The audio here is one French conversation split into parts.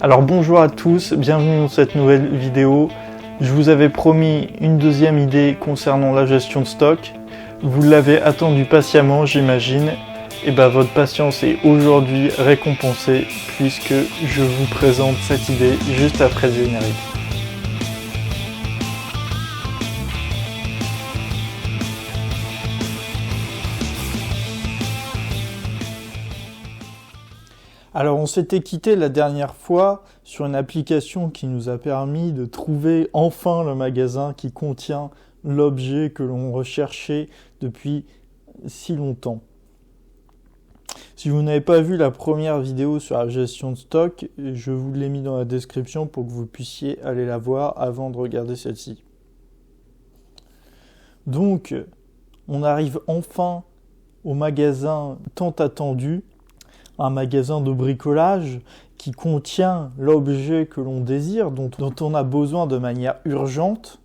Alors bonjour à tous, bienvenue dans cette nouvelle vidéo. Je vous avais promis une deuxième idée concernant la gestion de stock. Vous l'avez attendu patiemment, j'imagine. Et votre patience est aujourd'hui récompensée puisque je vous présente cette idée juste après le générique. Alors on s'était quitté la dernière fois sur une application qui nous a permis de trouver enfin le magasin qui contient l'objet que l'on recherchait depuis si longtemps. Si vous n'avez pas vu la première vidéo sur la gestion de stock, je vous l'ai mis dans la description pour que vous puissiez aller la voir avant de regarder celle-ci. Donc, on arrive enfin au magasin tant attendu, un magasin de bricolage qui contient l'objet que l'on désire, dont on a besoin de manière urgente.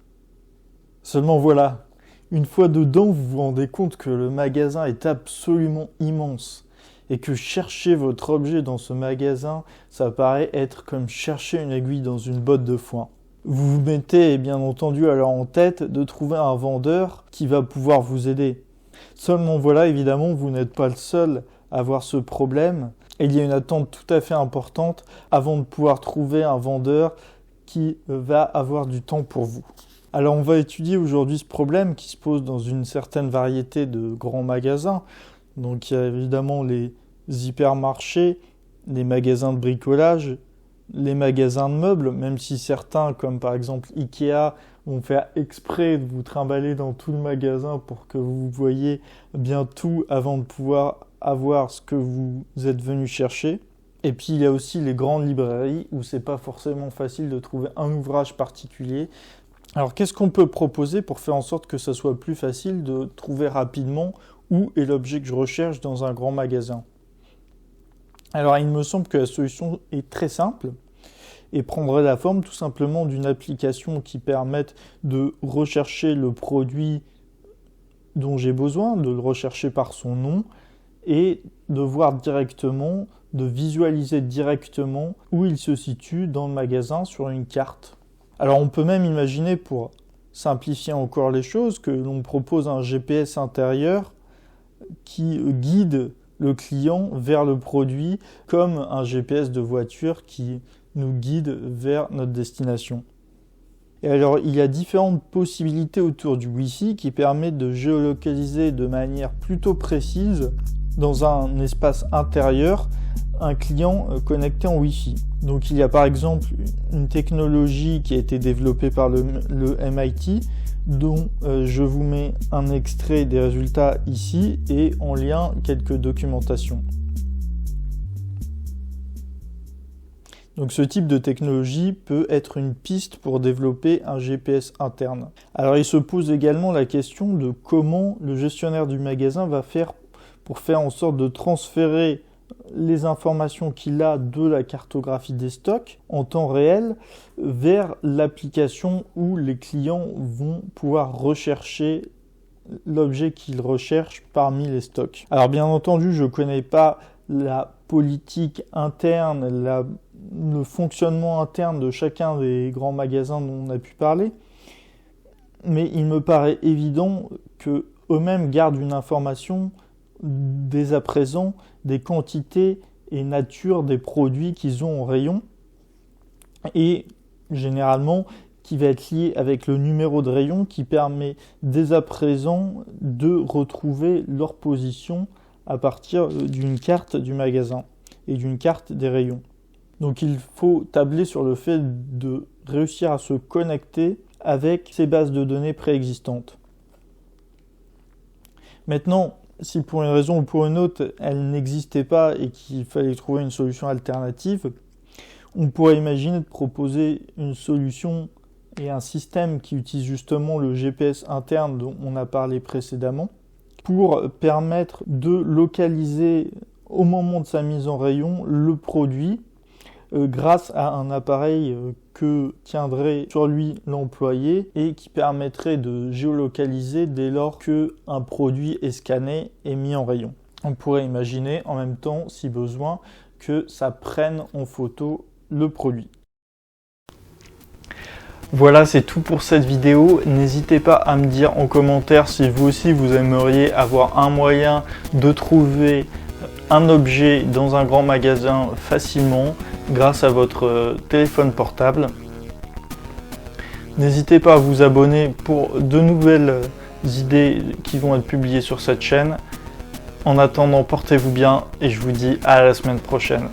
Seulement voilà, une fois dedans, vous vous rendez compte que le magasin est absolument immense et que chercher votre objet dans ce magasin, ça paraît être comme chercher une aiguille dans une botte de foin. Vous vous mettez bien entendu alors en tête de trouver un vendeur qui va pouvoir vous aider. Seulement voilà, évidemment, vous n'êtes pas le seul à avoir ce problème. Et il y a une attente tout à fait importante avant de pouvoir trouver un vendeur qui va avoir du temps pour vous. Alors on va étudier aujourd'hui ce problème qui se pose dans une certaine variété de grands magasins. Donc il y a évidemment les hypermarchés, les magasins de bricolage, les magasins de meubles, même si certains, comme par exemple Ikea, vont faire exprès de vous trimballer dans tout le magasin pour que vous voyiez bien tout avant de pouvoir avoir ce que vous êtes venu chercher. Et puis il y a aussi les grandes librairies où c'est pas forcément facile de trouver un ouvrage particulier. Alors qu'est-ce qu'on peut proposer pour faire en sorte que ça soit plus facile de trouver rapidement où est l'objet que je recherche dans un grand magasin? Alors il me semble que la solution est très simple et prendrait la forme tout simplement d'une application qui permette de rechercher le produit dont j'ai besoin, de le rechercher par son nom et de voir directement, de visualiser directement où il se situe dans le magasin sur une carte. Alors on peut même imaginer, pour simplifier encore les choses, que l'on propose un GPS intérieur qui guide le client vers le produit comme un GPS de voiture qui nous guide vers notre destination. Et alors, il y a différentes possibilités autour du Wi-Fi qui permettent de géolocaliser de manière plutôt précise dans un espace intérieur un client connecté en Wi-Fi. Donc il y a par exemple une technologie qui a été développée par le MIT dont je vous mets un extrait des résultats ici et en lien quelques documentations. Donc ce type de technologie peut être une piste pour développer un GPS interne. Alors il se pose également la question de comment le gestionnaire du magasin va faire pour faire en sorte de transférer les informations qu'il a de la cartographie des stocks en temps réel vers l'application où les clients vont pouvoir rechercher l'objet qu'ils recherchent parmi les stocks. Alors bien entendu, je ne connais pas la politique interne, le fonctionnement interne de chacun des grands magasins dont on a pu parler, mais il me paraît évident que eux-mêmes gardent une information dès à présent des quantités et nature des produits qu'ils ont en rayon et généralement qui va être lié avec le numéro de rayon qui permet dès à présent de retrouver leur position à partir d'une carte du magasin et d'une carte des rayons. Donc il faut tabler sur le fait de réussir à se connecter avec ces bases de données préexistantes. Maintenant, si pour une raison ou pour une autre, elle n'existait pas et qu'il fallait trouver une solution alternative, on pourrait imaginer de proposer une solution et un système qui utilise justement le GPS interne dont on a parlé précédemment pour permettre de localiser au moment de sa mise en rayon le produit grâce à un appareil que tiendrait sur lui l'employé et qui permettrait de géolocaliser dès lors qu'un produit est scanné et mis en rayon. On pourrait imaginer en même temps, si besoin, que ça prenne en photo le produit. Voilà, c'est tout pour cette vidéo. N'hésitez pas à me dire en commentaire si vous aussi vous aimeriez avoir un moyen de trouver un objet dans un grand magasin facilement grâce à votre téléphone portable. N'hésitez pas à vous abonner pour de nouvelles idées qui vont être publiées sur cette chaîne. En attendant, portez-vous bien et je vous dis à la semaine prochaine.